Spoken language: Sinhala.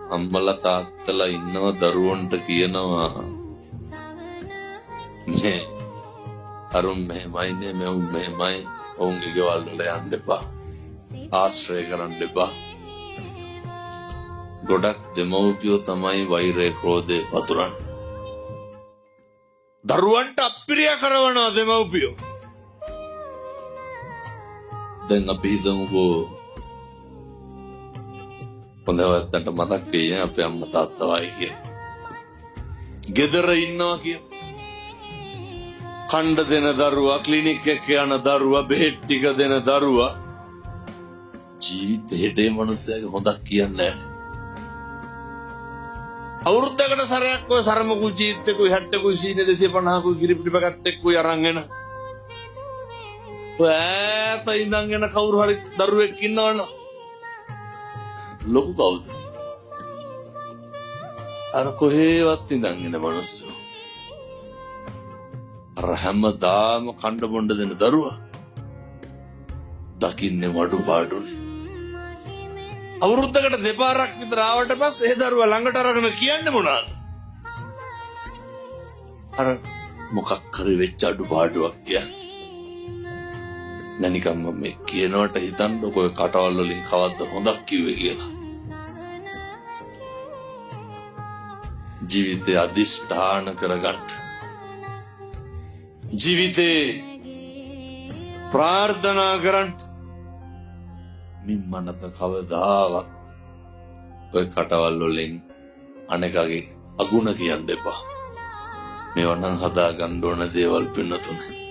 අම්මලා තාත්තලා ඉන්නව දරුවන්ට කියනවා මේ අරුන් මෙහෙමයිනේ මෙවුන් මෙහෙමයි ඔවුන්ගේ ගෙවල් වල යන්න එපා ආශ්‍රය කරන්න එපා. ගොඩක් දෙමව්පියෝ තමයි වෛරය ක්‍රෝධය පතුරන්නේ. දරුවන්ට අප්‍රිය කරනවා දෙමව්පියෝ. දැන් අපි හිතමුකෝ හොඳවත්තන්ට මතක් වෙයි අපේ අම්මා තාත්තා වයි කිය. ගෙදර ඉන්නවා කිය. කණ්ඩ දෙන දරුවා, ක්ලිනික් එක යන දරුවා, බෙහෙත් ටික දෙන දරුවා. ජීවිතේට මේ මිනිස්සයාගේ හොඳක් කියන්නේ නැහැ. අවුරුද්දකට සරයක් ඔය සරමකුයි චීත්තකුයි හැට්ටකුයි සීනේ 250කුයි කිරිපිටි පැකට් එක්කුයි අරන් එන. ඔය ඈත ඉඳන් එන කවුරු හරි දරුවෙක් ඉන්නවනම් ලොකු කවුද? අර කොහේවත් ඉඳන් එන මිනිස්සු. අර හැමදාම කණ්ඩ බොණ්ඩ දෙන දරුවා දකින්නේ වඩු පාඩුනේ. අවුරුද්දකට දෙපාරක් විතර ආවට පස්සේ ඒ දරුවා ළඟට අරගෙන කියන්නේ මොනවාද? අර මොකක් හරි වෙච්ච අඩුපාඩුවක් කියන්නේ. නැනිකම් මේ කියනවට හිතන්නකො ඔය කටවල් වලින් කවද්ද හොඳක් කිව්වේ කියලා. ජීවිතය අදිෂ්ඨාන කරගන්න. ජීවිතේ ප්‍රාර්ථනා කරන්න. මිම්මනත කවදාවත් ඔය කටවල් වලින් අනෙකගේ අගුණ කියන්න එපා. මේවා නම් හදා ගන්න ඕන දේවල් පින්නතුනේ.